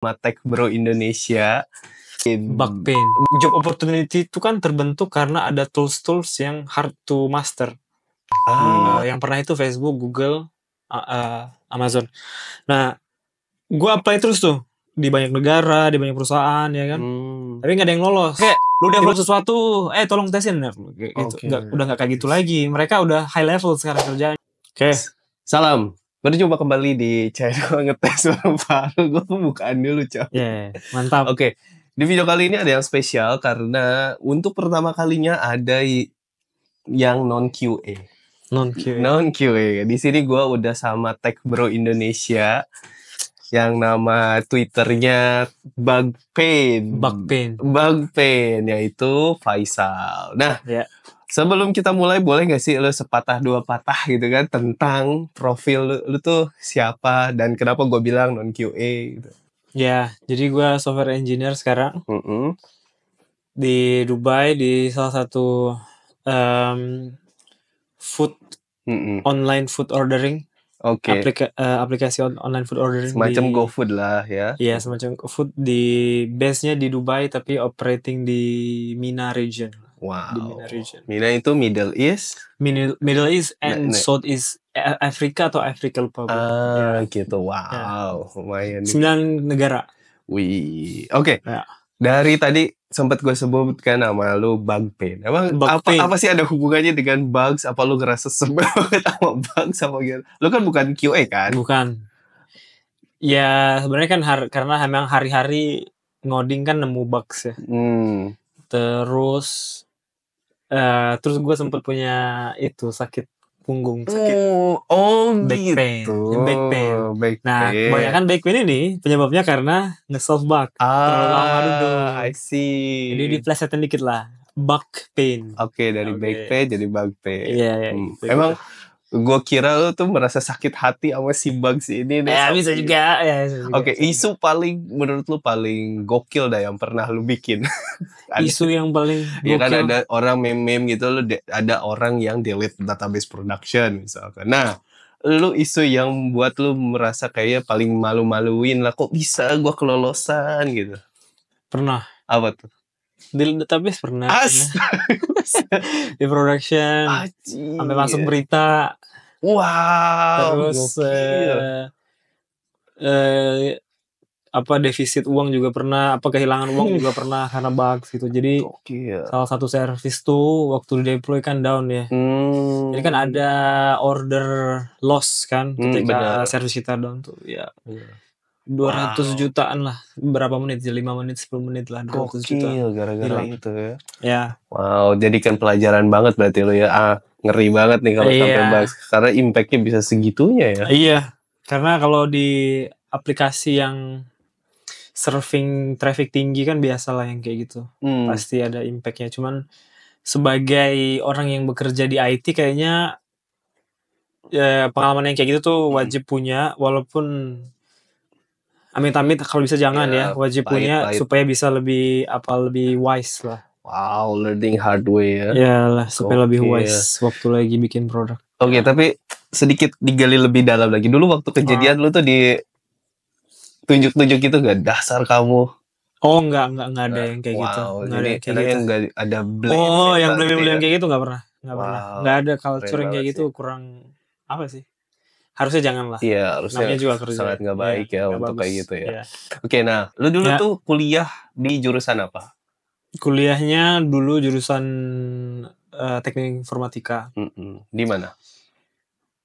Tech Bro Indonesia. Backpain. Job opportunity itu kan terbentuk karena ada tools-tools yang hard to master. Yang pernah itu Facebook, Google, Amazon. Nah, gue apply terus tuh di banyak negara, di banyak perusahaan, ya kan. Tapi nggak ada yang lolos. Kayak lu udah upload sesuatu, tolong tesin, gitu. Udah nggak kayak gitu lagi. Mereka udah high level sekarang kerjaan. Oke. Salam. Berjumpa kembali di channel ngetes orang baru. Gue pembukaan dulu, coy. Mantap. Oke. Di video kali ini ada yang spesial karena untuk pertama kalinya ada yang non-QA. Non-QA. Di sini gue udah sama Tech Bro Indonesia yang nama Twitternya Backpain, yaitu Faisal. Nah, sebelum kita mulai, boleh gak sih lo sepatah dua patah gitu kan tentang profil lu tuh siapa dan kenapa gue bilang non-QA gitu. Ya, jadi gue software engineer sekarang di Dubai, di salah satu food online food ordering. Aplikasi online food ordering. Semacam GoFood lah ya. Iya, semacam GoFood, di base-nya di Dubai tapi operating di MENA region. Wow. Di MENA region. MENA itu Middle East? Middle East and Southeast Afrika atau Afrika, lupa gue. Gitu. Wow. Lumayan. 9 negara. Wih. Oke. Dari tadi sempat gue sebutkan nama lu Backpain. Emang apa sih ada hubungannya dengan bugs? Apa lu ngerasa sebel banget sama bugs apa gitu? Lu kan bukan QA kan? Bukan. Ya sebenarnya kan karena memang hari-hari ngoding kan nemu bugs ya. Terus gue sempat punya itu sakit punggung, back pain. Nah, kebanyakan back pain ini penyebabnya karena nge-solve bug terlalu lama dulu. I see. Jadi diplesetin dikit lah. Back pain. Oke, dari back pain jadi bug pain. Iya. Emang gue kira lu tuh merasa sakit hati sama si bugs ini. Bisa juga. Oke, isu paling menurut lu paling gokil dah yang pernah lu bikin. Isu yang paling gokil. Ya kan ada orang meme gitu, ada orang yang delete database production misalkan. Nah, lu isu yang buat lu merasa kayaknya paling malu-maluin lah, kok bisa gua kelolosan gitu. Pernah. Apa tuh? Delete database pernah. Di production. Sampai masuk berita. Wow. Terus defisit uang juga pernah, kehilangan uang juga pernah karena bugs gitu. Jadi salah satu service tuh waktu di deploy kan down ya. Jadi kan ada order loss kan ketika service kita down tuh ya. 200 jutaan lah, berapa menit, 5 menit, 10 menit lah, 200 juta. Gara-gara itu ya. Ya. Wow, jadikan pelajaran banget berarti lo ya. Ngeri banget nih kalau sampai bugs, karena impact-nya bisa segitunya ya. Iya, karena kalau di aplikasi yang serving traffic tinggi kan biasalah yang kayak gitu. Pasti ada impact-nya. Cuman sebagai orang yang bekerja di IT kayaknya pengalaman yang kayak gitu tuh wajib punya, walaupun amit-amit kalau bisa jangan ya, wajib punya supaya bisa lebih wise lah. Wow, learning hard way ya. Iyalah, supaya lebih wise waktu lagi bikin produk. Oke, tapi sedikit digali lebih dalam lagi. Dulu waktu kejadian lu tuh di tunjuk-tunjuk gitu gak dasar kamu? Oh, enggak ada yang kayak gitu. Enggak ada blame. Oh, yang blame kayak gitu enggak pernah. Enggak ada culture yang kayak gitu, kurang apa sih? Harusnya jangan lah. Iya, harusnya juga kerja. Sangat gak baik untuk kayak gitu ya. Oke, nah, lu dulu tuh kuliah di jurusan apa? Kuliahnya dulu jurusan teknik informatika. Di mana?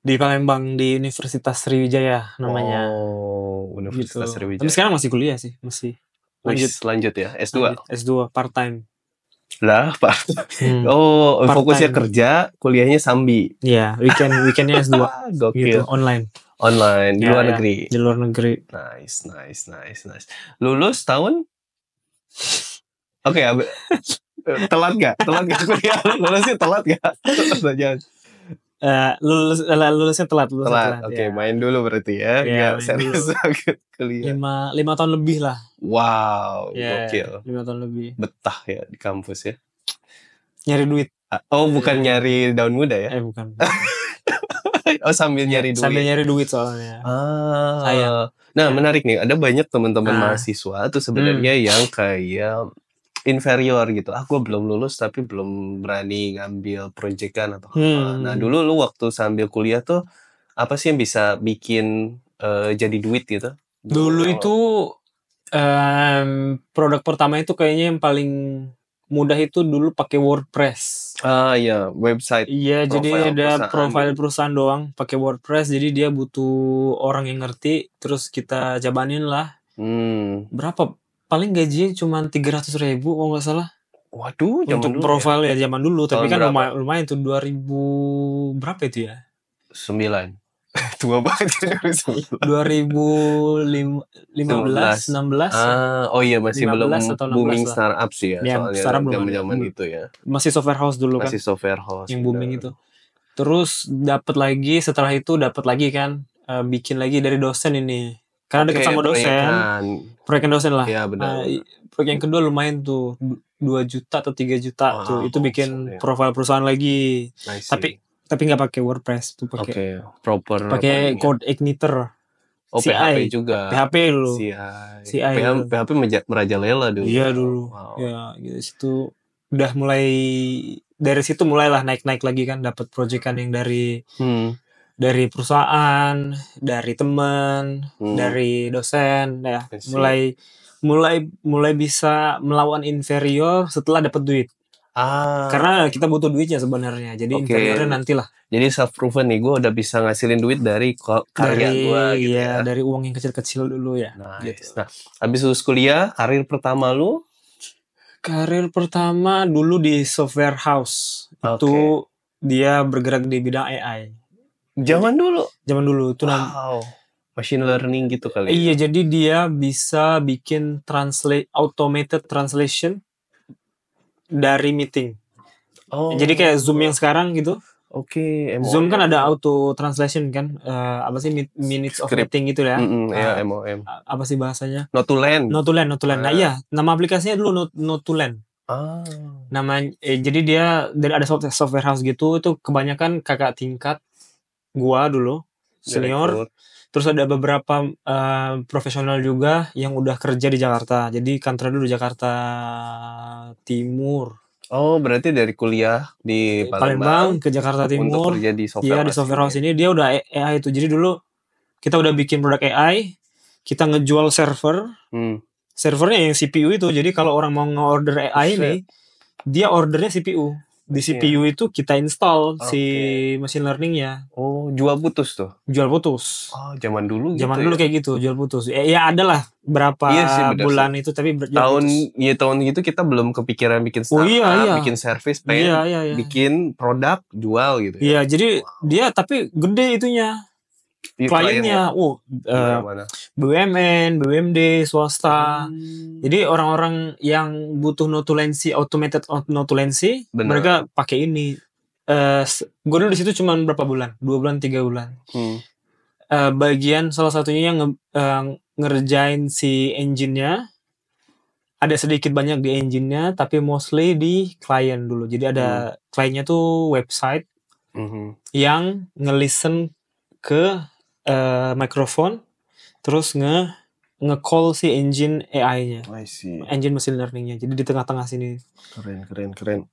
Di Palembang, di Universitas Sriwijaya namanya. Oh, Universitas Sriwijaya. Tapi sekarang masih kuliah sih, masih. Lanjut ya, S2. S2 part time. Lah, fokusnya kerja, kuliahnya sambi. Iya, weekendnya S2. Gokil. Gitu, online di luar negeri. Di luar negeri. Nice. Lulus tahun? Oke, telat gak kuliah? Lulusnya telat gak? Jangan. Lulusnya telat. Oke, main dulu berarti ya. Enggak serius banget kuliah. 5 tahun lebih lah. Wow, gokil. 5 tahun lebih. Betah ya di kampus ya. Nyari duit. Oh, bukan nyari daun muda ya? Bukan. Oh, sambil nyari duit. Sambil nyari duit soalnya. Sayang. Nah, menarik nih. Ada banyak teman-teman Ah. mahasiswa tuh sebenarnya yang kayak inferior gitu. Gue belum lulus tapi belum berani ngambil proyekan atau apa. Nah, dulu lu waktu sambil kuliah tuh apa sih yang bisa bikin jadi duit gitu? Dulu itu produk pertama itu kayaknya yang paling mudah itu dulu pakai WordPress. Ya, website. Iya, jadi ada perusahaan profil gitu. perusahaan doang pakai WordPress. Jadi dia butuh orang yang ngerti. Terus kita jabanin lah. Berapa? Paling gajinya cuma 300.000 kalau nggak salah. Waduh, zaman Untuk dulu profil ya zaman dulu. Tapi Tahun kan berapa? lumayan tuh 2000 berapa itu ya? 9. Tua banget. 2015, 16. Oh iya, masih 15 belum atau 16 booming lah. startup sih ya, Ya, soalnya startup belum ada. zaman itu ya. Masih software house dulu kan. Masih software house. Yang booming itu. Terus dapat lagi, setelah itu dapat lagi kan bikin lagi dari dosen ini. Karena dekat sama dosen. Proyekan dosen lah. Iya, benar. Proyek yang kedua lumayan tuh 2 juta atau 3 juta tuh. Itu bikin profil perusahaan lagi. Tapi nggak pakai WordPress tuh, pakai code igniter. PHP juga. PHP dulu. CI. PHP merajalela dulu. Iya dulu. Wow. Ya, gitu situ udah mulai dari situ mulailah naik lagi kan, dapat proyekan yang dari perusahaan, dari teman, dari dosen ya. Mulai bisa melawan inferior setelah dapat duit. Karena kita butuh duitnya sebenarnya. Jadi inferiornya nantilah. Jadi self proven nih, gue udah bisa ngasilin duit dari karya gue gitu ya. Dari uang yang kecil-kecil dulu ya. Nice. Gitu. Nah, habis lulus kuliah, karir pertama lu? Karir pertama dulu di software house. Itu dia bergerak di bidang AI. Zaman dulu itu machine learning gitu kali. Iya, jadi dia bisa bikin automated translation dari meeting. Jadi kayak Zoom yang sekarang gitu. Zoom kan ada auto translation kan, apa sih minutes of meeting gitu ya. MOM. Apa sih bahasanya? Not to land. Nah iya, nama aplikasinya dulu Not to land. Jadi dia ada software house gitu, itu kebanyakan kakak tingkat gua dulu, senior. Terus ada beberapa profesional juga yang udah kerja di Jakarta. Jadi kantor dulu Jakarta Timur. Berarti dari kuliah di Palembang ke Jakarta Timur. Untuk kerja di software di software house ini dia udah AI itu. Jadi dulu kita udah bikin produk AI, kita ngejual server. Servernya yang CPU itu. Jadi kalau orang mau nge-order AI ini, dia ordernya CPU. Di CPU itu kita install si machine learningnya. Jual putus tuh? Jual putus. Zaman dulu gitu. Zaman dulu kayak gitu, jual putus. Ya ada lah berapa bulan itu, tapi tahun gitu kita belum kepikiran bikin startup, bikin service, bikin produk, jual gitu. Iya, jadi dia tapi gede itunya. Kliennya, BUMN, BUMD, swasta. Jadi orang-orang yang butuh notulensi, automated notulensi, mereka pakai ini. Gue dulu di situ cuma berapa bulan? 2 bulan, 3 bulan. Bagian salah satunya yang ngerjain si engine-nya. Ada sedikit banyak di engine-nya, tapi mostly di klien dulu. Jadi ada kliennya tuh website yang nge-listen ke mikrofon, terus nge-call si engine AI-nya, engine machine learning-nya. Jadi di tengah-tengah sini. Keren.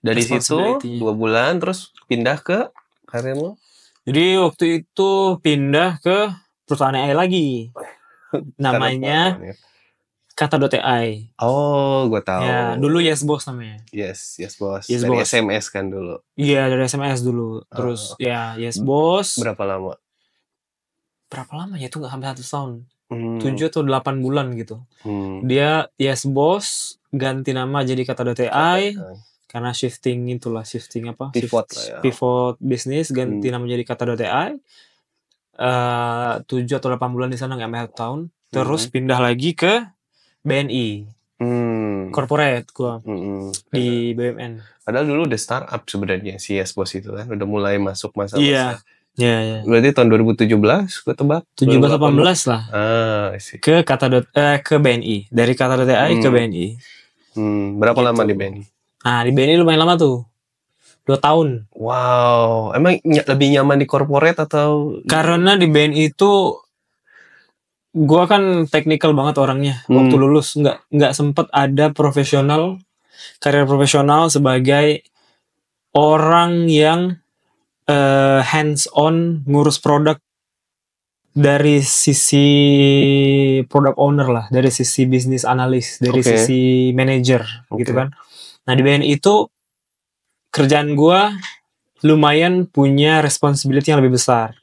Dari situ 2 bulan, terus pindah ke karir lo? Jadi waktu itu pindah ke perusahaan AI lagi. Namanya Kata.ai. Gue tahu. Ya, dulu Yes Boss namanya. Yes Boss. Dari SMS kan dulu. Iya, dari SMS dulu. Terus Yes Boss. Berapa lama ya, itu nggak sampai 1 tahun. 7 atau 8 bulan gitu. Dia Yes Boss ganti nama jadi Kata.ai karena shifting apa? Pivot bisnis, ganti nama jadi Kata.ai. 7 atau 8 bulan di sana, nggak sampai 1 tahun. Terus pindah lagi ke BNI. Corporate gua di BUMN. Padahal dulu udah startup sebenarnya si Yes Boss itu kan, udah mulai masuk masa. Iya. Berarti tahun 2017 gue tebak 17-18 lah. Ke ke BNI. Dari Kata.ai ke BNI. Berapa lama di BNI? Di BNI lumayan lama tuh. 2 tahun. Wow, emang lebih nyaman di corporate atau? Karena di BNI itu Gua kan technical banget orangnya. Waktu lulus nggak sempet ada karir profesional sebagai orang yang hands on ngurus produk dari sisi product owner lah, dari sisi business analyst, dari sisi manager gitu kan. Nah di BNI itu kerjaan gua lumayan punya responsibility yang lebih besar.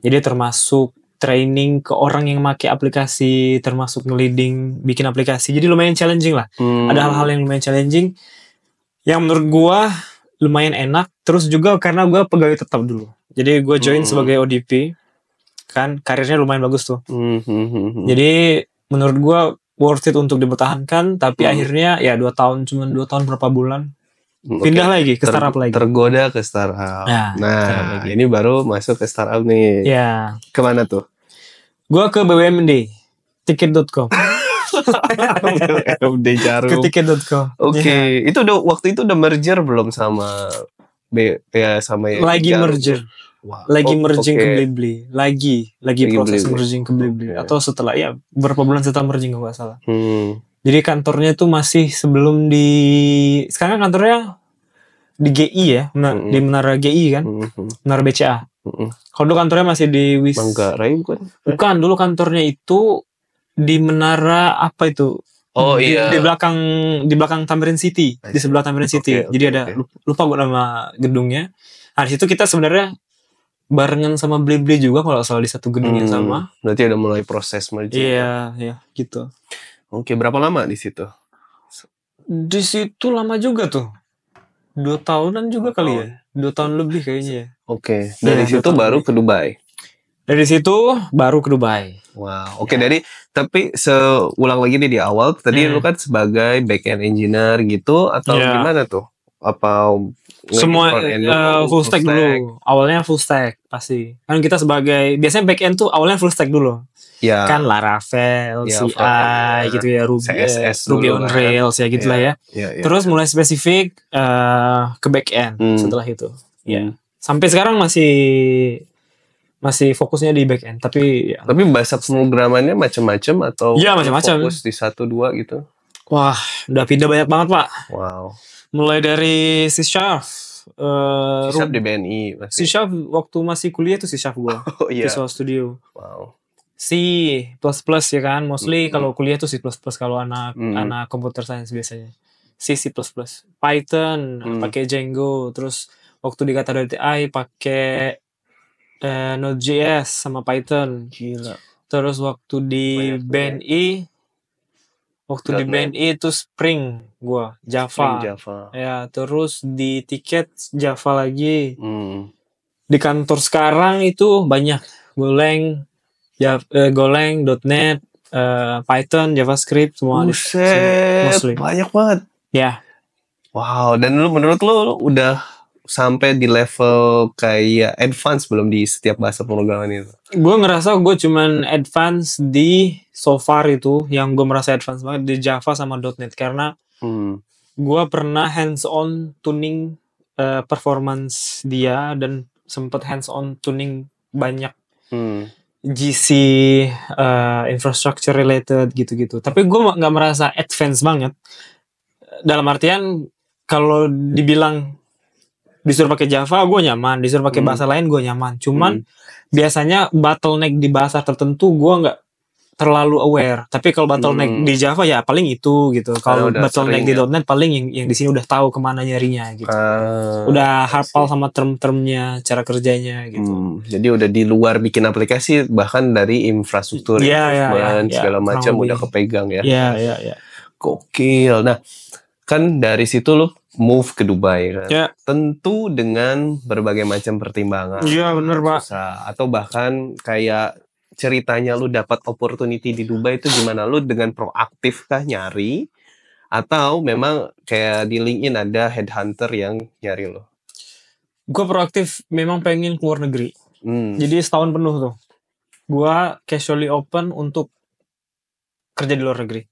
Jadi termasuk training ke orang yang pakai aplikasi, termasuk nge-leading bikin aplikasi. Jadi lumayan challenging lah. Ada hal-hal yang lumayan challenging yang menurut gua lumayan enak. Terus juga karena gua pegawai tetap dulu. Jadi gua join sebagai ODP. Kan karirnya lumayan bagus tuh. Jadi menurut gua worth it untuk dipertahankan. Tapi akhirnya ya 2 tahun, cuma 2 tahun berapa bulan. Pindah lagi ke startup lagi. Tergoda ke startup. Nah, ini baru masuk ke startup nih. Ya. Kemana tuh? Gua ke BUMD, tiket.com. BUMD Jarum. Ke tiket.com. Oke, itu waktu itu udah merger belum sama sama yang lagi Jarum. Merger. Wow. Lagi merging ke Blibli. Lagi proses merging ke Blibli. Atau setelah beberapa bulan setelah merging kalau nggak salah. Jadi kantornya itu masih sebelum sekarang kantornya di GI ya, di Menara GI kan, Menara BCA. Kalau dulu kantornya masih di Manggarai bukan? Bukan, dulu kantornya itu di Menara apa itu? Oh iya. Di belakang Tamrin City, di sebelah Tamrin City. Jadi ada lupa gue nama gedungnya. Nah, di situ kita sebenarnya barengan sama Blibli juga kalau salah di satu gedung yang sama. Berarti ada mulai proses merging. Iya, gitu. Oke, berapa lama di situ? Di situ lama juga tuh. 2 tahunan juga kali ya. 2 tahun lebih kayaknya ya. Oke, dari situ baru ke Dubai. Dari situ baru ke Dubai. Wow, oke. Tapi seulang lagi nih di awal, tadi lu kan sebagai back-end engineer gitu, atau gimana tuh? Apa semua full stack dulu. Awalnya full stack pasti. Kan kita biasanya back-end tuh awalnya full stack dulu. Ya. Kan Laravel, CI gitu ya, Ruby on Rails ya gitulah ya. Terus mulai spesifik ke back-end setelah itu. Sampai sekarang masih fokusnya di back-end, tapi bahasa pemrogramannya macam-macam atau macam-macam. Fokus di 1-2 gitu. Wah, udah pindah banyak banget, Pak. Wow. Mulai dari C#, C# di BNI masih. C# waktu masih kuliah tuh C# gua. Visual Studio. Wow. C++ ya kan, mostly kalau kuliah tuh C++ kalau anak computer science biasanya. C++. Python pakai Django, terus waktu di Kata.ai pakai Node.js sama Python. Gila. Terus waktu di BNI itu Spring gua, Java. Ya, terus di tiket Java lagi. Di kantor sekarang itu banyak Golang, .NET, Python, JavaScript semua. Buset, banyak banget. Ya. Wow, dan menurut lu udah sampai di level kayak advance belum di setiap bahasa pemrograman itu? Gue ngerasa gue cuman advance di so far itu, yang gue merasa advance banget di Java sama .NET karena gue pernah hands on tuning performance dia dan sempat hands on tuning banyak GC infrastructure related gitu-gitu. Tapi gue nggak merasa advance banget. Dalam artian kalau dibilang disuruh pakai Java gue nyaman, disuruh pakai bahasa lain gue nyaman. Cuman biasanya bottleneck di bahasa tertentu gue nggak terlalu aware. Tapi kalau bottleneck di Java ya paling itu gitu. Kalau bottleneck di .NET paling yang di sini udah tahu kemana nyarinya gitu. Udah hafal sama term-termnya, cara kerjanya gitu. Jadi udah di luar bikin aplikasi, bahkan dari infrastruktur segala macam udah kepegang ya. Iya. Gokil. Nah, kan dari situ lu move ke Dubai kan. Ya. Tentu dengan berbagai macam pertimbangan. Iya, benar, Pak. Atau bahkan kayak ceritanya lu dapat opportunity di Dubai itu gimana? Lu dengan proaktif kah nyari? Atau memang kayak di LinkedIn ada headhunter yang nyari lo? Gue proaktif, memang pengen keluar negeri. Jadi setahun penuh tuh. Gue casually open untuk kerja di luar negeri.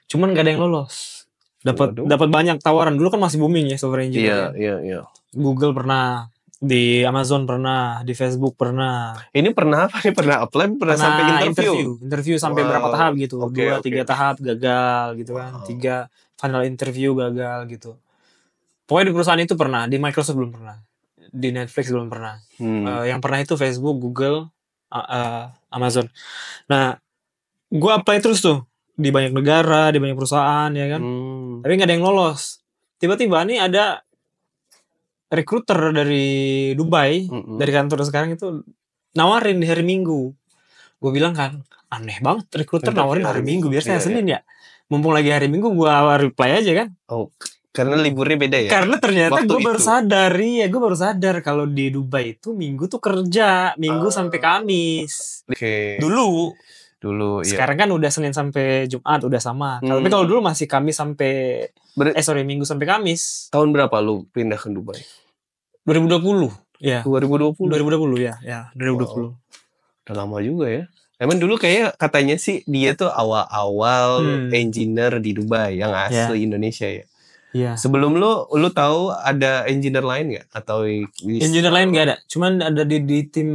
Cuman gak ada yang lolos. Dapat banyak tawaran. Dulu kan masih booming ya software engineer. Iya. Google pernah, Di Amazon pernah, di Facebook pernah. Ini pernah apa nih? Pernah apply, pernah sampai interview? Interview sampai berapa tahap gitu. Oke, 2-3 tahap gagal gitu kan. 3 final interview gagal gitu. Pokoknya di perusahaan itu pernah, di Microsoft belum pernah. Di Netflix belum pernah. Yang pernah itu Facebook, Google, Amazon. Nah, gue apply terus tuh di banyak negara, di banyak perusahaan ya kan. Tapi nggak ada yang lolos. Tiba-tiba nih ada recruiter dari Dubai, dari kantor sekarang itu nawarin di hari Minggu. Gue bilang kan, aneh banget recruiter nawarin hari Minggu, biasanya Senin ya. Mumpung lagi hari Minggu gue reply aja kan. Oh, karena liburnya beda ya? Karena ternyata gue baru sadar kalau di Dubai itu Minggu tuh kerja, Minggu sampai Kamis. Dulu ya. Sekarang kan udah Senin sampai Jumat udah sama. Tapi kalau dulu masih Kamis sampai Minggu sampai Kamis. Tahun berapa lu pindah ke Dubai? 2020. Ya. 2020 ya, 2020. Udah lama juga ya. Emang dulu kayak katanya sih dia tuh awal-awal engineer di Dubai yang asli Indonesia ya. Iya. Sebelum lu tahu ada engineer lain nggak? Atau engineer lain nggak ada. Cuman ada di tim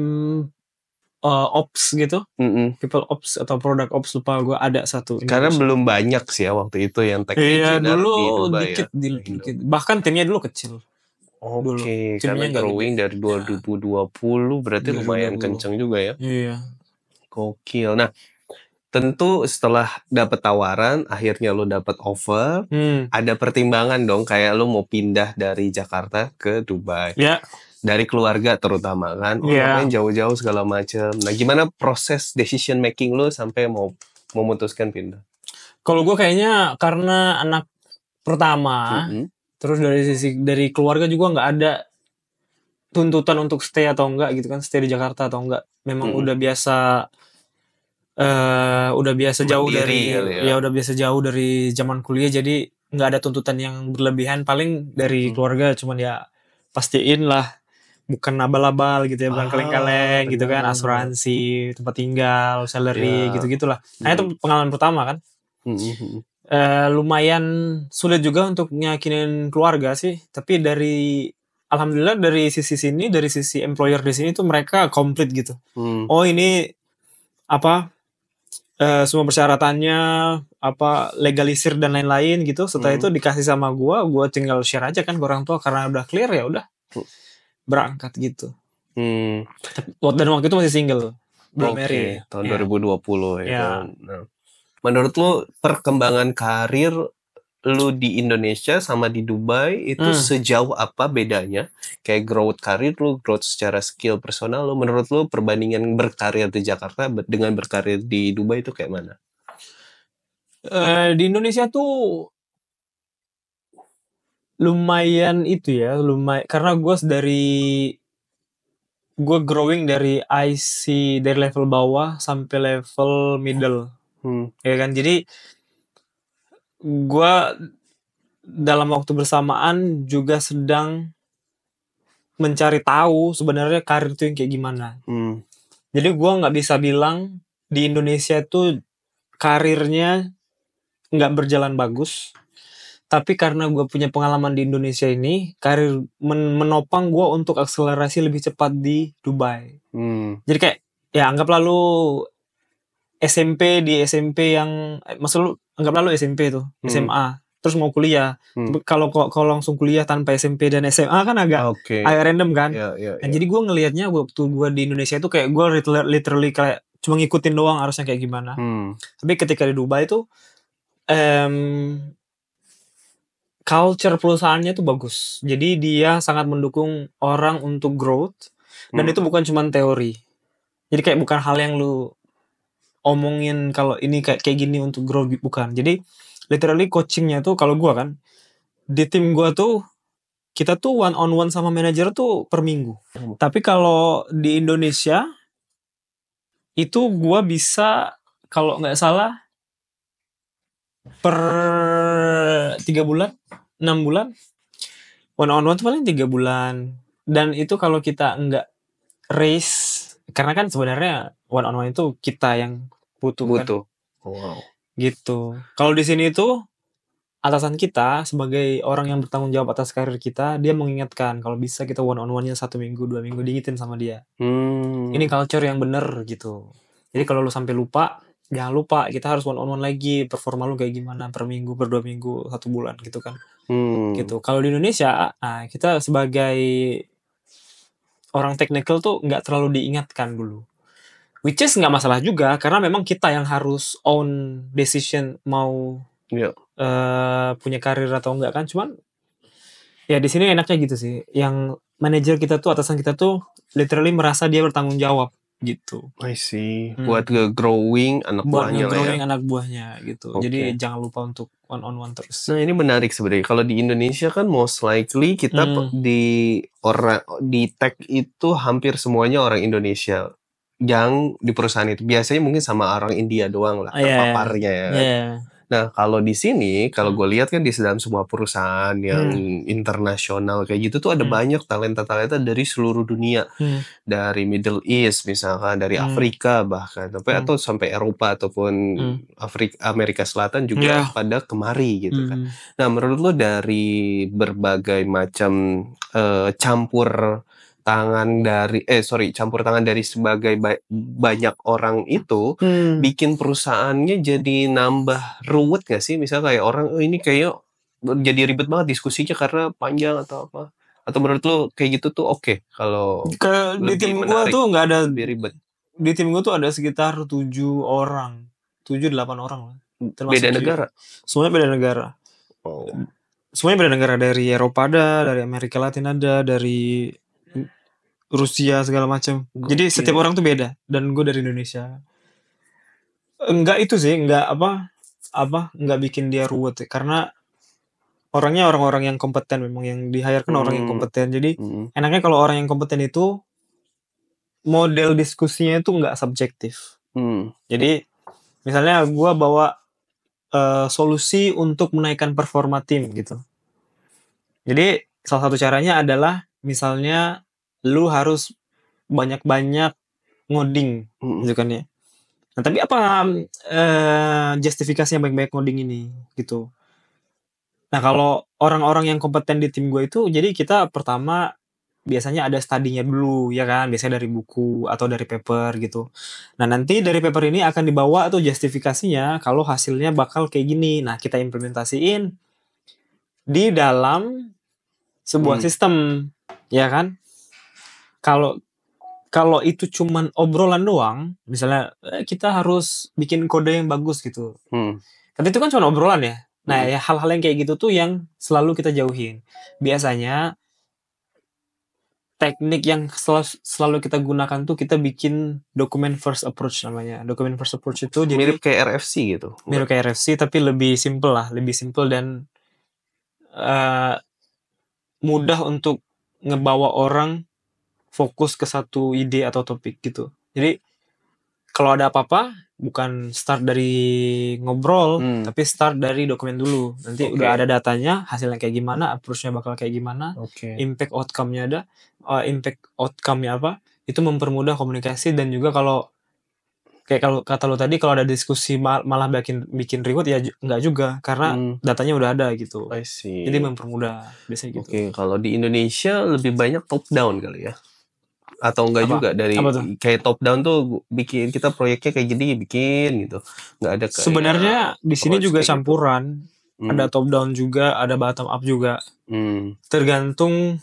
ops gitu, people ops atau product ops, lupa gue ada satu. Karena belum banyak sih ya waktu itu yang tech engineer dulu di Dubai dikit, bahkan timnya dulu kecil. Oke, karena growing dari 2020 berarti lumayan kenceng juga ya. Iya. Gokil. Nah, tentu setelah dapat tawaran, akhirnya lo dapat offer, ada pertimbangan dong kayak lo mau pindah dari Jakarta ke Dubai. Ya. Dari keluarga terutama kan, ngapain jauh-jauh segala macam. Nah, gimana proses decision making lo sampai mau memutuskan pindah? Kalau gue kayaknya karena anak pertama, terus dari keluarga juga nggak ada tuntutan untuk stay atau enggak gitu kan, stay di Jakarta atau enggak. Memang udah biasa jauh dari udah biasa jauh dari zaman kuliah, jadi nggak ada tuntutan yang berlebihan. Paling dari keluarga cuman ya pastiin lah bukan abal-abal gitu ya, bukan kaleng-kaleng gitu kan, asuransi, tempat tinggal, salary gitu-gitulah. Nah itu pengalaman pertama kan. Lumayan sulit juga untuk nyakinin keluarga sih, tapi alhamdulillah dari sisi employer di sini tuh mereka komplit gitu. Oh ini semua persyaratannya legalisir dan lain-lain gitu. Setelah itu dikasih sama gue tinggal share aja kan ke orang tua, karena udah clear ya udah berangkat gitu. Dan waktu itu masih single, belum married. Tahun 2020 ya. Nah, menurut lu perkembangan karir lu di Indonesia sama di Dubai itu sejauh apa bedanya? Kayak growth karir lu, growth secara skill personal lu, menurut lu perbandingan berkarir di Jakarta dengan berkarir di Dubai itu kayak mana? Di Indonesia tuh lumayan karena gue growing dari dari level bawah sampai level middle. Ya kan, jadi gue dalam waktu bersamaan juga sedang mencari tahu sebenarnya karir itu yang kayak gimana. Jadi gue nggak bisa bilang di Indonesia itu karirnya nggak berjalan bagus, tapi karena gue punya pengalaman di Indonesia ini, karir menopang gue untuk akselerasi lebih cepat di Dubai. Jadi kayak ya anggaplah lu SMP yang maksud lu anggaplah lu SMP tuh, SMA, terus mau kuliah. Kalau langsung kuliah tanpa SMP dan SMA kan agak random kan. Nah, jadi gue ngelihatnya waktu gue di Indonesia itu kayak gue literally kayak cuma ngikutin doang harusnya kayak gimana. Tapi ketika di Dubai tuh culture perusahaannya tuh bagus. Jadi dia sangat mendukung orang untuk growth, dan itu bukan cuma teori. Jadi kayak bukan hal yang lu omongin kalau ini kayak gini untuk grow, bukan. Jadi literally coachingnya tuh kalau gue kan di tim gue tuh kita tuh one on one sama manajer tuh per minggu. Tapi kalau di Indonesia itu gue bisa kalau nggak salah per 3 bulan, 6 bulan. One on one tuh paling 3 bulan. Dan itu kalau kita nggak raise, karena kan sebenarnya one on one itu kita yang butuh. Kan? Wow. Gitu. Kalau di sini tuh atasan kita sebagai orang yang bertanggung jawab atas karir kita, dia mengingatkan kalau bisa kita one on one-nya 1 minggu, 2 minggu, diingetin sama dia. Ini culture yang bener gitu. Jadi kalau lu sampai lupa, jangan lupa kita harus one on one lagi, performa lu kayak gimana per minggu, per 2 minggu, 1 bulan gitu kan. Gitu. Kalau di Indonesia, kita sebagai orang technical tuh nggak terlalu diingatkan dulu. Which is nggak masalah juga, karena memang kita yang harus own decision mau punya karir atau enggak kan. Cuman ya di sini enaknya gitu sih, yang manajer kita tuh, atasan kita tuh literally merasa dia bertanggung jawab gitu. I see. Buat nge-growing anak buahnya lah ya. Anak buahnya gitu. Jadi jangan lupa untuk one on one terus. Nah, ini menarik sebenarnya. Kalau di Indonesia kan most likely kita di tech itu hampir semuanya orang Indonesia yang di perusahaan itu. Biasanya mungkin sama orang India doang lah terpaparnya ya. Nah, kalau di sini, kalau gue lihat kan di dalam semua perusahaan yang internasional kayak gitu tuh ada banyak talenta-talenta dari seluruh dunia. Dari Middle East misalkan, dari Afrika bahkan, atau sampai Eropa ataupun Amerika Selatan juga pada kemari gitu kan. Nah, menurut lo dari berbagai macam campur tangan dari sebagai banyak orang itu bikin perusahaannya jadi nambah ruwet gak sih? Misalnya kayak orang ini kayak jadi ribet banget diskusinya karena panjang atau apa? Atau menurut lo kayak gitu tuh oke kalau di tim gue tuh nggak ada lebih ribet? Di tim gue tuh ada sekitar 7 orang, 7-8 orang lah. Beda negara? Semuanya beda negara. Semuanya beda negara, dari Eropa ada, dari Amerika Latin ada, dari Rusia segala macam. Jadi setiap orang tuh beda, dan gue dari Indonesia. Enggak itu sih, enggak bikin dia ruwet karena orangnya orang-orang yang kompeten, memang yang di-hire kan orang yang kompeten. Jadi enaknya kalau orang yang kompeten itu model diskusinya itu enggak subjektif. Jadi misalnya gue bawa solusi untuk menaikkan performa tim gitu. Jadi salah satu caranya adalah misalnya lu harus banyak-banyak ngoding gitu kan ya. Nah, tapi apa justifikasinya banyak-banyak ngoding ini gitu. Nah, kalau orang-orang yang kompeten di tim gue itu, jadi kita pertama biasanya ada studinya dulu ya kan, biasanya dari buku atau dari paper gitu. Nah, nanti dari paper ini akan dibawa tuh justifikasinya kalau hasilnya bakal kayak gini. Nah, kita implementasiin di dalam sebuah sistem ya kan. Kalau itu cuman obrolan doang, misalnya kita harus bikin kode yang bagus gitu. Tapi itu kan cuma obrolan ya. Nah, ya hal-hal yang kayak gitu tuh yang selalu kita jauhin. Biasanya teknik yang selalu kita gunakan tuh kita bikin document first approach namanya. Document first approach itu jadi mirip kayak RFC gitu. Mirip kayak RFC tapi lebih simple lah, lebih simple dan mudah untuk ngebawa orang fokus ke satu ide atau topik gitu. Jadi kalau ada apa-apa bukan start dari ngobrol, tapi start dari dokumen dulu. Nanti udah ada datanya, hasilnya kayak gimana, approach-nya bakal kayak gimana, impact outcome-nya ada, impact outcome-nya apa, itu mempermudah komunikasi. Dan juga kalau kata lo tadi, kalau ada diskusi malah bikin ribet ya enggak juga, karena datanya udah ada gitu. Jadi mempermudah biasanya gitu. Kalau di Indonesia lebih banyak top down kali ya. Atau enggak juga dari kayak top down tuh bikin kita proyeknya kayak gini bikin gitu. Enggak ada kayak sebenarnya di sini juga campuran. Gitu. Ada top down juga, ada bottom up juga. Tergantung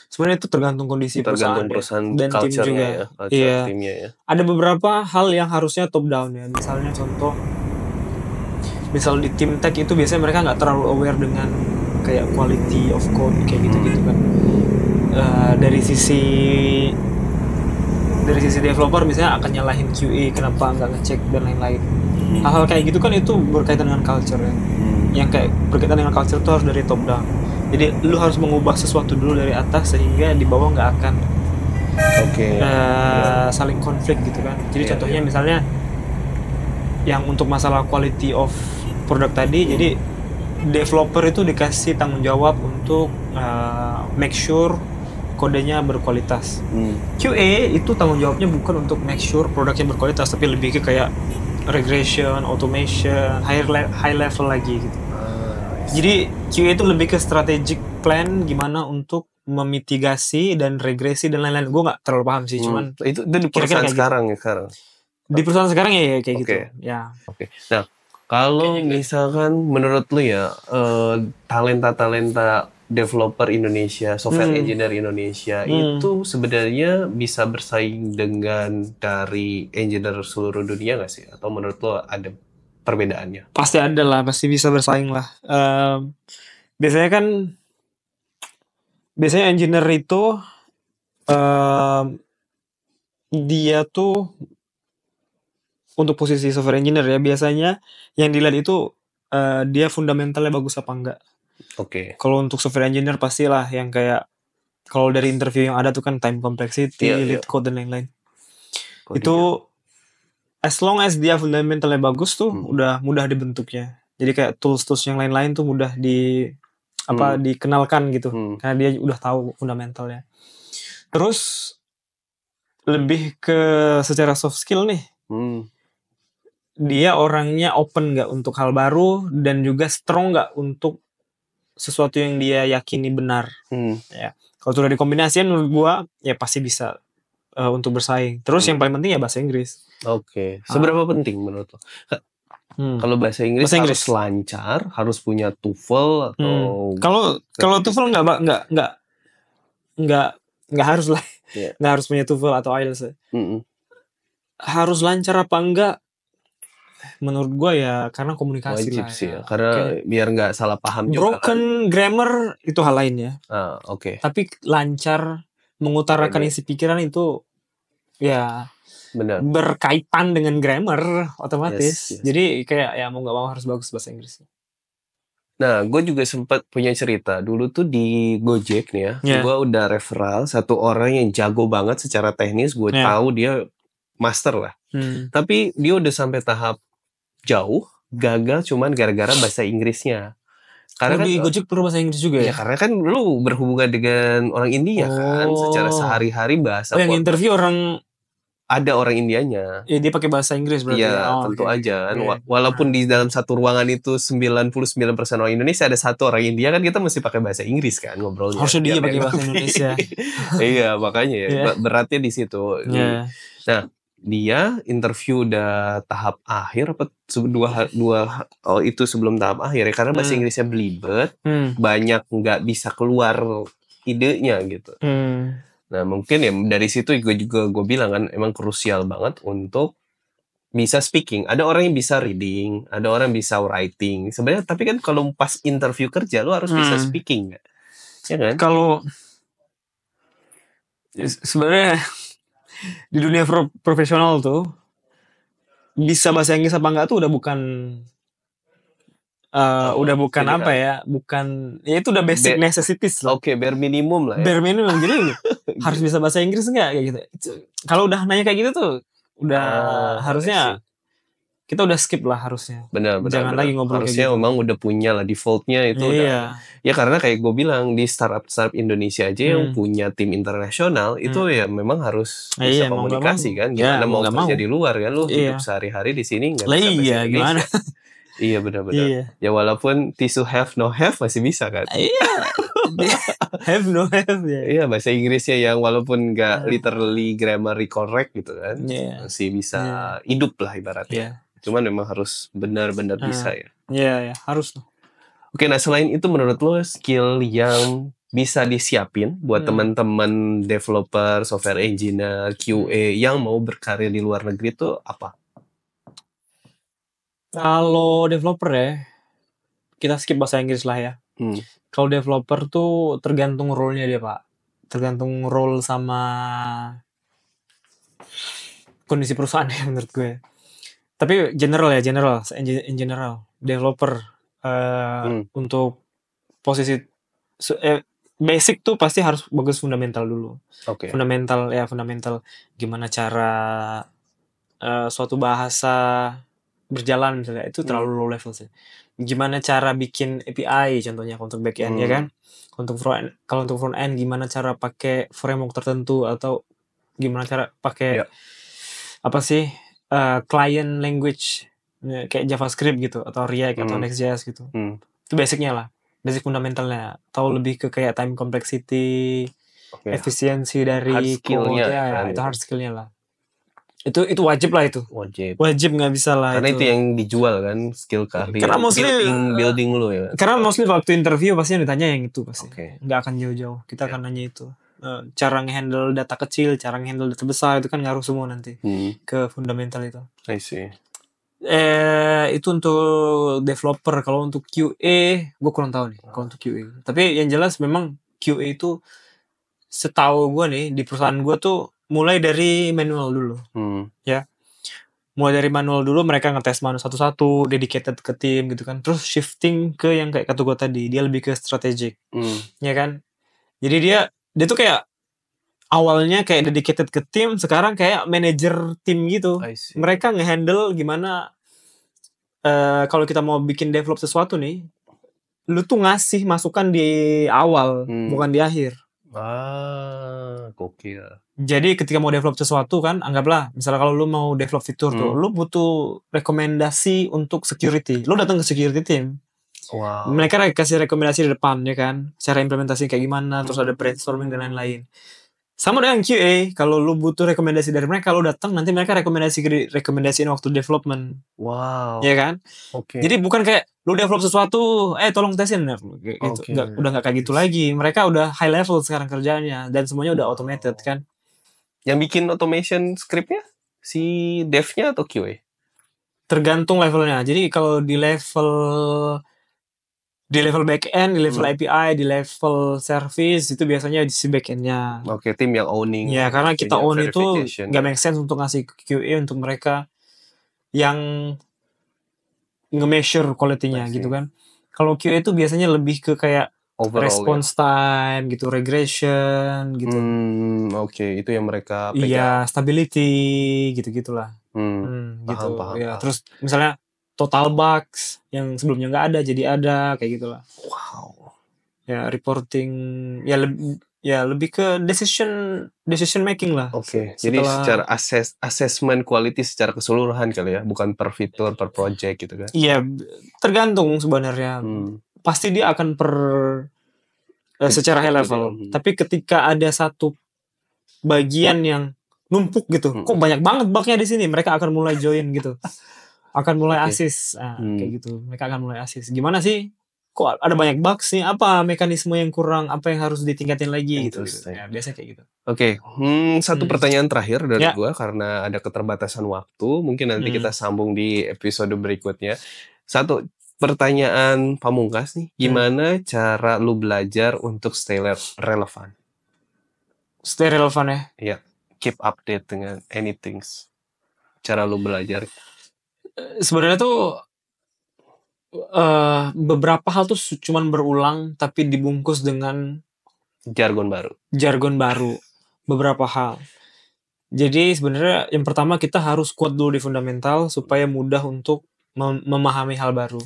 sebenarnya itu tergantung kondisi perusahaan dan tim juga. Ya, timnya ya. Ada beberapa hal yang harusnya top down ya. Misalnya contoh misal di tim tech itu biasanya mereka enggak terlalu aware dengan kayak quality of code kayak gitu-gitu kan. Dari sisi developer misalnya akan nyalahin QA kenapa nggak ngecek dan lain-lain. Hal-hal kayak gitu kan itu berkaitan dengan culture ya. Yang kayak berkaitan dengan culture itu harus dari top down. Jadi lu harus mengubah sesuatu dulu dari atas sehingga di bawah nggak akan saling konflik gitu kan. Jadi contohnya misalnya yang untuk masalah quality of product tadi, jadi developer itu dikasih tanggung jawab untuk make sure kodenya berkualitas. QA itu tanggung jawabnya bukan untuk make sure produknya berkualitas, tapi lebih ke kayak regression, automation, high level lagi gitu. Jadi QA itu lebih ke strategic plan gimana untuk memitigasi dan regresi dan lain-lain. Gue nggak terlalu paham sih, cuman itu di perusahaan sekarang gitu. Sekarang di perusahaan sekarang ya kayak gitu ya. Nah, kalau misalkan menurut lu ya talenta developer Indonesia, software engineer Indonesia itu sebenarnya bisa bersaing dengan dari engineer seluruh dunia nggak sih? Atau menurut lu ada perbedaannya? Pasti ada lah, pasti bisa bersaing lah. Biasanya engineer itu dia tuh untuk posisi software engineer ya, biasanya yang dilihat itu dia fundamentalnya bagus apa enggak. Kalau untuk software engineer pastilah yang kayak kalau dari interview yang ada tuh kan time complexity, lead code dan lain-lain. Itu as long as dia fundamentalnya bagus tuh udah mudah dibentuknya. Jadi kayak tools yang lain-lain tuh mudah dikenalkan gitu. Karena dia udah tahu fundamentalnya. Terus lebih ke secara soft skill nih. Dia orangnya open nggak untuk hal baru dan juga strong nggak untuk sesuatu yang dia yakini benar. Ya. Kalau sudah dikombinasikan menurut gua ya pasti bisa untuk bersaing. Terus yang paling penting ya bahasa Inggris. Seberapa penting menurut lo? Kalau bahasa Inggris harus lancar, harus punya TOEFL atau kalau TOEFL nggak harus lah. Nggak harus punya TOEFL atau IELTS. Harus lancar apa enggak? Menurut gue ya karena komunikasi wajib lah sih ya. Karena biar nggak salah paham juga. Broken grammar itu hal lain ya. Tapi lancar mengutarakan isi pikiran itu ya benar. Berkaitan dengan grammar otomatis. Jadi kayak ya mau nggak mau harus bagus bahasa Inggris. Nah, gue juga sempat punya cerita. Dulu tuh di Gojek nih ya, gue udah referral satu orang yang jago banget secara teknis. Gue tahu dia master lah. Tapi dia udah sampai tahap jauh, gagal cuman gara-gara bahasa Inggrisnya. Karena di Gojek perlu bahasa Inggris juga ya? Ya karena kan lu berhubungan dengan orang India kan, secara sehari-hari bahasa. Yang interview ada orang Indianya. Ya dia pakai bahasa Inggris berarti ya. Tentu aja kan. Walaupun di dalam satu ruangan itu 99% orang Indonesia, ada satu orang India kan, kita mesti pakai bahasa Inggris kan ngobrolnya. Harusnya dia pakai bahasa Indonesia. Iya, makanya ya beratnya di situ. Nah, dia interview udah tahap akhir apa itu sebelum tahap akhir ya, karena bahasa Inggrisnya belibet, banyak nggak bisa keluar idenya gitu. Nah mungkin ya dari situ gue bilang kan emang krusial banget untuk bisa speaking. Ada orang yang bisa reading, ada orang yang bisa writing sebenarnya, tapi kan kalau pas interview kerja lu harus bisa speaking nggak? Ya kan? Kalau sebenarnya di dunia profesional tuh bisa bahasa Inggris apa enggak tuh udah bukan apa ya, bukan ya itu udah basic necessities lah. Bare minimum lah ya. Bare minimum, jadi harus bisa bahasa Inggris enggak kayak gitu. Kalau udah nanya kayak gitu tuh udah harusnya kita udah skip lah harusnya. Benar. Jangan lagi ngobrol harusnya kayak gitu. Memang udah punya lah defaultnya itu udah. Ya karena kayak gue bilang di startup Indonesia aja yang punya tim internasional itu ya memang harus bisa komunikasi kan. Gimana mau kerja di luar kan, lu hidup sehari-hari di sini nggak bisa bahasa Indonesia. Gimana? Iya benar-benar. Ya walaupun tisu have no have masih bisa kan. Iya. Have no have ya. Iya, bahasa Inggrisnya yang walaupun nggak literally grammar correct gitu kan, masih bisa hidup lah ibaratnya. Cuman memang harus benar-benar bisa ya. Iya, harus tuh. Oke, nah selain itu menurut lo skill yang bisa disiapin buat teman-teman developer, software engineer, QA yang mau berkarir di luar negeri itu apa? Kalau developer ya, kita skip bahasa Inggris lah ya. Kalau developer tuh tergantung role-nya dia, Pak. Tergantung role sama kondisi perusahaan ya menurut gue. Tapi general in general developer untuk posisi basic tuh pasti harus bagus fundamental dulu. Fundamental gimana cara suatu bahasa berjalan misalnya, itu terlalu low level sih. Gimana cara bikin API contohnya untuk back end ya kan. Kalau untuk front end gimana cara pakai framework tertentu atau gimana cara pakai apa sih client language kayak JavaScript gitu atau React atau Next.js gitu. Itu basicnya lah, basic fundamentalnya. Tahu lebih ke kayak time complexity, efisiensi dari hard skill-nya code, ya kan itu gitu. hard skill-nya lah. Itu wajib lah itu. Wajib nggak bisa lah Karena itu yang dijual kan, skill keahlian. Karena mostly building lu ya. Karena mostly waktu interview pasti yang ditanya yang itu pasti. Nggak akan jauh-jauh. Kita akan nanya itu. Cara nge-handle data kecil, cara nge-handle data besar itu kan ngaruh semua nanti ke fundamental itu. I see. Itu untuk developer. Kalau untuk QA, gue kurang tahu nih. Kalau untuk QA, tapi yang jelas memang QA itu setahu gue nih di perusahaan gue tuh mulai dari manual dulu, ya. Mulai dari manual dulu, mereka ngetes manual satu-satu, dedicated ke tim gitu kan. Terus shifting ke yang kayak kata gue tadi, dia lebih ke strategic, ya kan. Jadi dia tuh kayak awalnya kayak dedicated ke tim, sekarang kayak manajer tim gitu. Mereka ngehandle gimana kalau kita mau bikin develop sesuatu nih, lu tuh ngasih masukan di awal, bukan di akhir. Gokil. Jadi ketika mau develop sesuatu kan, anggaplah misalnya kalau lu mau develop fitur tuh, lu butuh rekomendasi untuk security. Lu datang ke security team. Wow. Mereka kasih rekomendasi di depan ya kan, cara implementasi kayak gimana, terus ada brainstorming dan lain-lain. Sama dengan QA, kalau lu butuh rekomendasi dari mereka, lu datang, nanti mereka rekomendasiin waktu development. Wow. Ya kan? Jadi bukan kayak lu develop sesuatu, tolong tesin gitu. Udah nggak kayak gitu lagi. Mereka udah high level sekarang kerjanya dan semuanya udah automated kan. Yang bikin automation scriptnya si dev-nya atau QA? Tergantung levelnya. Jadi kalau di level back-end, di level API, di level service, itu biasanya di si back-end-nya. Tim yang owning. Ya, karena kita own itu nggak make sense untuk ngasih QA untuk mereka yang nge-measure quality-nya gitu kan. Kalau QA itu biasanya lebih ke kayak overall, response time gitu, regression gitu. Itu yang mereka pegang. Iya, stability gitu-gitulah. Gitu. Paham. Terus misalnya total bugs yang sebelumnya nggak ada jadi ada, kayak gitulah. Wow. Ya reporting, ya lebih ke decision making lah. Jadi secara assessment quality secara keseluruhan kali ya, bukan per fitur, per project gitu kan? Iya, tergantung sebenarnya. Pasti dia akan secara high level. Tapi ketika ada satu bagian yang numpuk gitu, kok banyak banget bugnya di sini, mereka akan mulai join gitu. Akan mulai assist, kayak gitu. Mereka akan mulai assist. Gimana sih? Kok ada banyak bugs nih? Apa mekanisme yang kurang? Apa yang harus ditingkatin lagi gitu. Ya, biasanya kayak gitu. Satu pertanyaan terakhir dari gua karena ada keterbatasan waktu. Mungkin nanti kita sambung di episode berikutnya. Satu pertanyaan pamungkas nih. Gimana cara lu belajar untuk stay relevan? Stay relevan ya? Iya. Keep update dengan anything. Cara lu belajar. Sebenarnya tuh beberapa hal tuh cuman berulang tapi dibungkus dengan jargon baru. Beberapa hal. Jadi sebenarnya yang pertama kita harus kuat dulu di fundamental supaya mudah untuk memahami hal baru.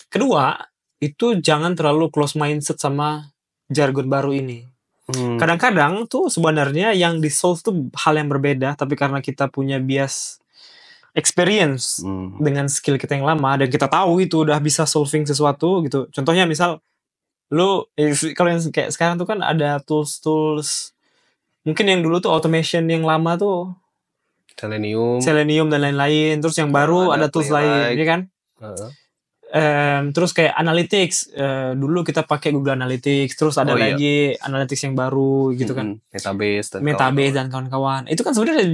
Kedua, itu jangan terlalu close mindset sama jargon baru ini. Kadang-kadang tuh sebenarnya yang di solve tuh hal yang berbeda, tapi karena kita punya bias experience dengan skill kita yang lama dan kita tahu itu udah bisa solving sesuatu gitu. Contohnya misal lu kalau yang kayak sekarang tuh kan ada tools mungkin yang dulu tuh automation yang lama tuh Selenium dan lain-lain, terus yang baru ada tools lain, ya kan? Terus kayak analytics, dulu kita pakai Google Analytics, terus ada lagi analytics yang baru gitu kan, Metabase dan kawan-kawan. Itu kan sebenarnya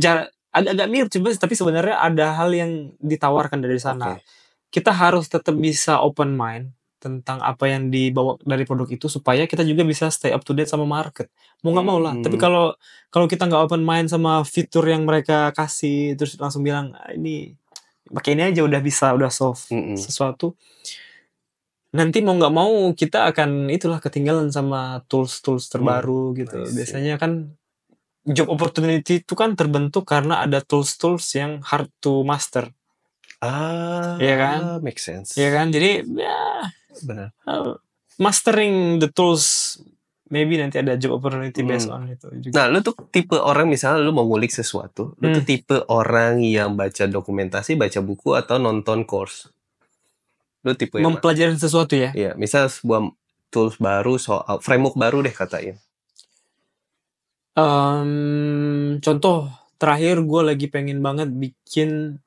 agak mirip, tapi sebenarnya ada hal yang ditawarkan dari sana. Kita harus tetap bisa open mind tentang apa yang dibawa dari produk itu supaya kita juga bisa stay up to date sama market. Mau nggak mau lah. Tapi kalau kita nggak open mind sama fitur yang mereka kasih terus langsung bilang ini pakai ini aja udah solve sesuatu. Nanti mau nggak mau kita akan ketinggalan sama tools terbaru gitu. Biasanya kan job opportunity itu kan terbentuk karena ada tools yang hard to master. Iya kan? Make sense. Iya kan? Jadi benar. Mastering the tools, maybe nanti ada job opportunity based on itu juga. Nah, lu tuh tipe orang misalnya lu mau ngulik sesuatu, lu tuh tipe orang yang baca dokumentasi, baca buku atau nonton course? Lu tipe yang mempelajari sesuatu ya? Iya, misal sebuah tools baru, soal framework baru deh katain. Contoh terakhir gue lagi pengen banget bikin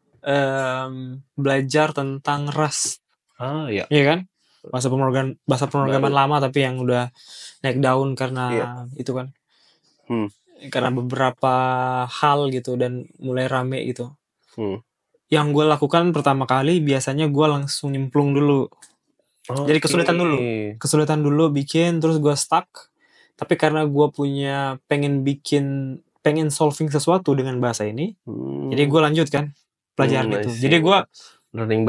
belajar tentang Rust. Iya. Iya kan? Bahasa pemrograman lama tapi yang udah naik daun karena itu kan. Karena beberapa hal gitu dan mulai rame gitu. Yang gue lakukan pertama kali biasanya gue langsung nyemplung dulu. Jadi kesulitan dulu bikin, terus gue stuck. Tapi karena gue pengen solving sesuatu dengan bahasa ini, jadi gue lanjut kan pelajaran itu. Jadi gue learning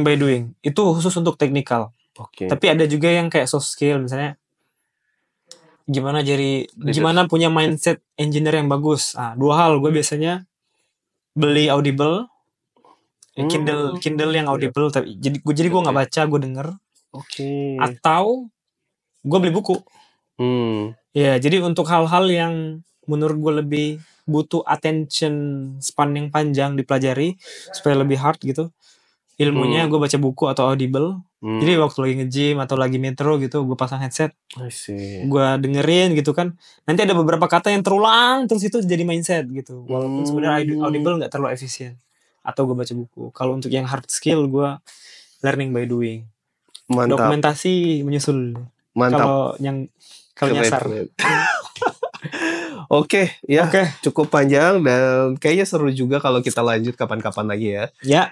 by doing. Itu khusus untuk teknikal. Tapi ada juga yang kayak soft skill, misalnya gimana punya mindset engineer yang bagus. Dua hal gue biasanya beli Audible, Kindle yang Audible. Jadi gue nggak baca, gue denger. Atau gue beli buku. Ya, jadi untuk hal-hal yang menurut gue lebih butuh attention span yang panjang dipelajari supaya lebih hard gitu ilmunya, gue baca buku atau Audible. Jadi waktu lagi nge-gym atau lagi metro gitu, gue pasang headset, gue dengerin gitu kan. Nanti ada beberapa kata yang terulang terus itu jadi mindset gitu. Walaupun sebenarnya Audible nggak terlalu efisien. Atau gue baca buku. Kalau untuk yang hard skill, gue learning by doing. Mantap. Dokumentasi menyusul. Mantap. Kalau nyasar. Oke, cukup panjang dan kayaknya seru juga kalau kita lanjut kapan-kapan lagi ya.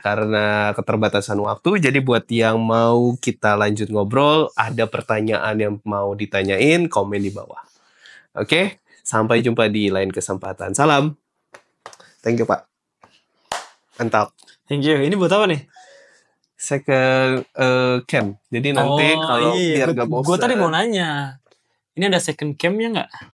Karena keterbatasan waktu, jadi buat yang mau kita lanjut ngobrol, ada pertanyaan yang mau ditanyain, komen di bawah. Oke, sampai jumpa di lain kesempatan. Salam. Thank you, Pak. Mantap. Thank you. Ini buat apa nih? Second cam. Jadi nanti kalau biar gak bosan. Gue tadi mau nanya, ini ada second cam-nya nggak?